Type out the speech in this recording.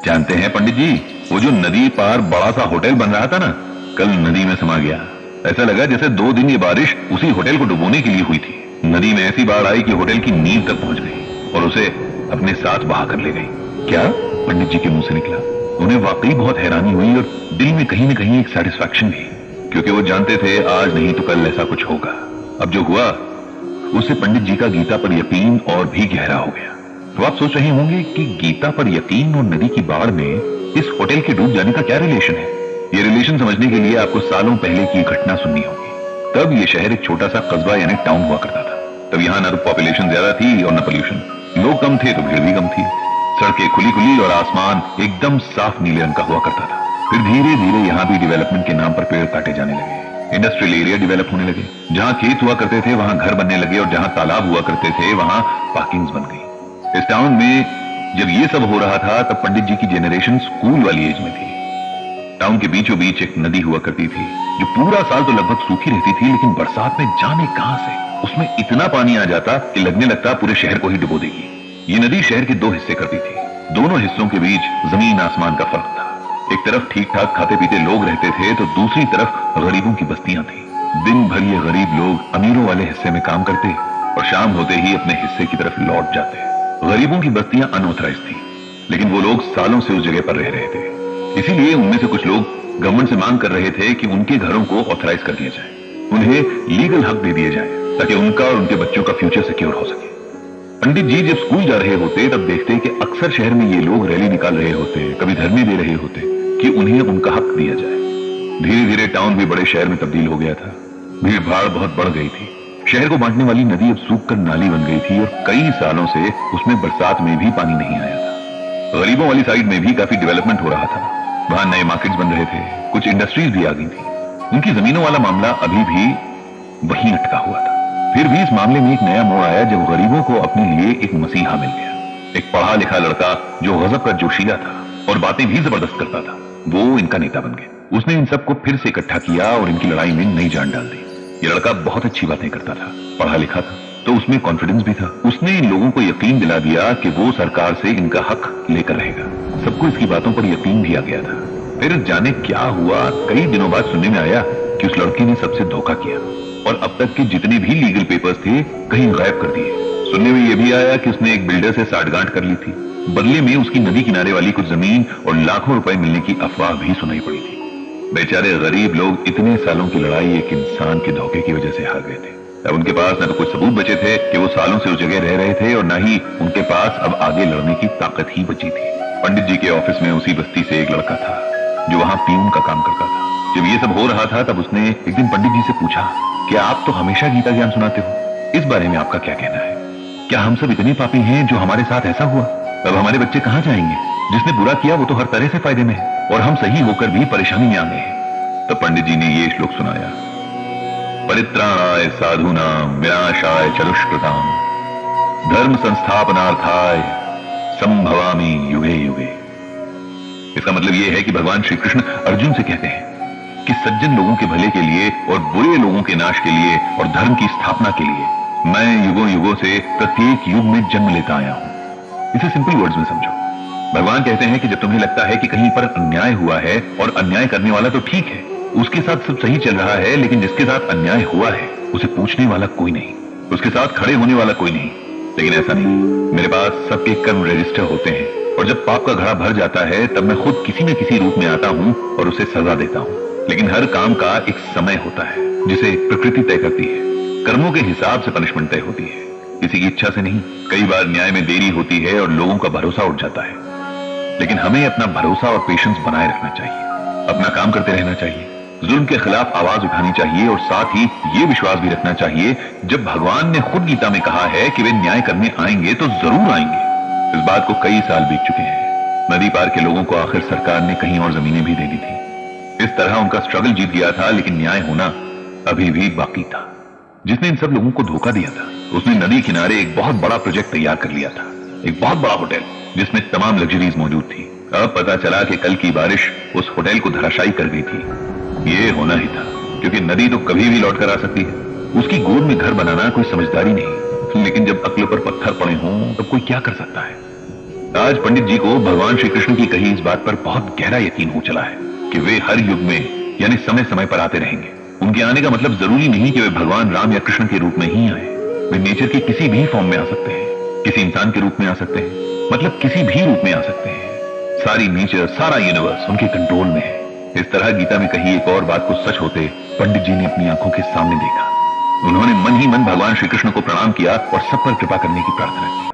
जानते हैं पंडित जी, वो जो नदी पार बड़ा सा होटल बन रहा था ना, कल नदी में समा गया। ऐसा लगा जैसे 2 दिन ये बारिश उसी होटल को डुबोने के लिए हुई थी। नदी में ऐसी बाढ़ आई कि होटल की नींव तक पहुंच गई और उसे अपने साथ बहा कर ले गई। क्या? पंडित जी के मुंह से निकला। उन्हें वाकई बहुत हैरानी हुई और दिल में कहीं न कहीं एक सेटिस्फैक्शन भी, क्योंकि वो जानते थे आज नहीं तो कल ऐसा कुछ होगा। अब जो हुआ उससे पंडित जी का गीता पर यकीन और भी गहरा हो गया। तो आप सोच रहे होंगे कि गीता पर यकीन और नदी की बाढ़ में इस होटल के डूब जाने का क्या रिलेशन है। ये रिलेशन समझने के लिए आपको सालों पहले की घटना सुननी होगी। तब ये शहर एक छोटा सा कस्बा यानी टाउन हुआ करता था। तब यहाँ न तो पॉपुलेशन ज्यादा थी और न पोल्यूशन। लोग कम थे तो भीड़ भी कम थी। सड़कें खुली खुली और आसमान एकदम साफ नीले रंग का हुआ करता था। फिर धीरे धीरे यहाँ भी डेवलपमेंट के नाम पर पेड़ काटे जाने लगे। इंडस्ट्रियल एरिया डेवलप होने लगे। जहाँ खेत हुआ करते थे वहां घर बनने लगे और जहां तालाब हुआ करते थे वहां पार्किंग्स बन गई। इस टाउन में जब ये सब हो रहा था तब पंडित जी की जेनरेशन स्कूल वाली एज में थी। टाउन के बीचों बीच एक नदी हुआ करती थी जो पूरा साल तो लगभग सूखी रहती थी, लेकिन बरसात में जाने कहां से उसमें इतना पानी आ जाता कि लगने लगता पूरे शहर को ही डुबो देगी। ये नदी शहर के 2 हिस्से करती थी। दोनों हिस्सों के बीच जमीन आसमान का फर्क था। एक तरफ ठीक ठाक खाते पीते लोग रहते थे तो दूसरी तरफ गरीबों की बस्तियां थी। दिन भर ये गरीब लोग अमीरों वाले हिस्से में काम करते और शाम होते ही अपने हिस्से की तरफ लौट जाते। गरीबों की बस्तियां अनऑथराइज थी, लेकिन वो लोग सालों से उस जगह पर रह रहे थे। इसीलिए उनमें से कुछ लोग गवर्नमेंट से मांग कर रहे थे कि उनके घरों को ऑथराइज कर दिया जाए, उन्हें लीगल हक दे दिए जाए ताकि उनका और उनके बच्चों का फ्यूचर सिक्योर हो सके। पंडित जी जब स्कूल जा रहे होते तब देखते कि अक्सर शहर में ये लोग रैली निकाल रहे होते, कभी धरने दे रहे होते कि उन्हें उनका हक दिया जाए। धीरे धीरे टाउन भी बड़े शहर में तब्दील हो गया था। भीड़ भाड़ बहुत बढ़ गई थी। शहर को बांटने वाली नदी अब सूख कर नाली बन गई थी और कई सालों से उसमें बरसात में भी पानी नहीं आया था। गरीबों वाली साइड में भी काफी डेवलपमेंट हो रहा था। वहां नए मार्केट्स बन रहे थे, कुछ इंडस्ट्रीज भी आ गई थी। उनकी जमीनों वाला मामला अभी भी वहीं अटका हुआ था। फिर भी इस मामले में एक नया मोड़ आया जब गरीबों को अपने लिए एक मसीहा मिल गया। एक पढ़ा लिखा लड़का जो गजब का जोशीला था और बातें भी जबरदस्त करता था, वो इनका नेता बन गया। उसने इन सबको फिर से इकट्ठा किया और इनकी लड़ाई में नई जान डाल दी। ये लड़का बहुत अच्छी बातें करता था, पढ़ा लिखा था, तो उसमें कॉन्फिडेंस भी था। उसने इन लोगों को यकीन दिला दिया कि वो सरकार से इनका हक लेकर रहेगा। सबको इसकी बातों पर यकीन भी आ गया था। फिर जाने क्या हुआ, कई दिनों बाद सुनने में आया कि उस लड़के ने सबसे धोखा किया और अब तक के जितने भी लीगल पेपर्स थे कहीं गायब कर दिए। सुनने में यह भी आया कि उसने एक बिल्डर से साठगांठ कर ली थी। बदले में उसकी नदी किनारे वाली कुछ जमीन और लाखों रुपए मिलने की अफवाह भी सुनाई पड़ी थी। बेचारे गरीब लोग इतने सालों की लड़ाई एक इंसान के धोखे की वजह से हार गए थे। अब उनके पास न तो कुछ सबूत बचे थे कि वो सालों से उस जगह रह रहे थे और न ही उनके पास अब आगे लड़ने की ताकत ही बची थी। पंडित जी के ऑफिस में उसी बस्ती से एक लड़का था जो वहां पीऊन का काम करता था। जब ये सब हो रहा था तब उसने एक दिन पंडित जी से पूछा कि आप तो हमेशा गीता ज्ञान सुनाते हो, इस बारे में आपका क्या कहना है? क्या हम सब इतने पापी हैं जो हमारे साथ ऐसा हुआ? अब हमारे बच्चे कहां जाएंगे? जिसने बुरा किया वो तो हर तरह से फायदे में है और हम सही होकर भी परेशानी में आ गए हैं। तब पंडित जी ने ये श्लोक सुनाया, परित्राणाय साधूनां विनाशाय च दुष्कृतां धर्म संस्थापनार्थाय संभवामि युगे युगे। इसका मतलब यह है कि भगवान श्री कृष्ण अर्जुन से कहते हैं कि सज्जन लोगों के भले के लिए और बुरे लोगों के नाश के लिए और धर्म की स्थापना के लिए मैं युगों युगों से प्रत्येक युग में जन्म लेता आया हूं। इसे सिंपल वर्ड्स में समझो। भगवान कहते हैं कि जब तुम्हें लगता है कि कहीं पर अन्याय हुआ है और अन्याय करने वाला तो ठीक है, उसके साथ सब सही चल रहा है, लेकिन जिसके साथ अन्याय हुआ है उसे पूछने वाला कोई नहीं, उसके साथ खड़े होने वाला कोई नहीं। लेकिन ऐसा नहीं, मेरे पास सबके कर्म रजिस्टर होते हैं और जब पाप का घड़ा भर जाता है तब मैं खुद किसी न किसी रूप में आता हूं और उसे सजा देता हूं। लेकिन हर काम का एक समय होता है जिसे प्रकृति तय करती है। कर्मों के हिसाब से पनिशमेंट तय होती है, किसी की इच्छा से नहीं। कई बार न्याय में देरी होती है और लोगों का भरोसा उठ जाता है, लेकिन हमें अपना भरोसा और पेशेंस बनाए रखना चाहिए। अपना काम करते रहना चाहिए, जुल्म के खिलाफ आवाज उठानी चाहिए और साथ ही ये विश्वास भी रखना चाहिए जब भगवान ने खुद गीता में कहा है कि वे न्याय करने आएंगे तो जरूर आएंगे। इस बात को कई साल बीत चुके हैं। नदी पार के लोगों को आखिर सरकार ने कहीं और जमीनें भी दे दी थी। इस तरह उनका स्ट्रगल जीत गया था, लेकिन न्याय होना अभी भी बाकी था। जिसने इन सब लोगों को धोखा दिया था उसने नदी किनारे एक बहुत बड़ा प्रोजेक्ट तैयार कर लिया था, एक बहुत बड़ा होटल जिसमें तमाम लग्जरीज मौजूद थी। अब पता चला कि कल की बारिश उस होटल को धराशायी कर गई थी। ये होना ही था, क्योंकि नदी तो कभी भी लौट कर आ सकती है। उसकी गोद में घर बनाना कोई समझदारी नहीं, लेकिन जब अक्ल पर पत्थर पड़े हों तब कोई क्या कर सकता है। आज पंडित जी को भगवान श्री कृष्ण की कही इस बात पर बहुत गहरा यकीन हो चला है कि वे हर युग में यानी समय समय पर आते रहेंगे। उनके आने का मतलब जरूरी नहीं कि वे भगवान राम या कृष्ण के रूप में ही आए। वे नेचर के किसी भी फॉर्म में आ सकते हैं, किसी इंसान के रूप में आ सकते हैं, मतलब किसी भी रूप में आ सकते हैं। सारी नेचर, सारा यूनिवर्स उनके कंट्रोल में है। इस तरह गीता में कही एक और बात को सच होते पंडित जी ने अपनी आंखों के सामने देखा। उन्होंने मन ही मन भगवान श्री कृष्ण को प्रणाम किया और सब पर कृपा करने की प्रार्थना की।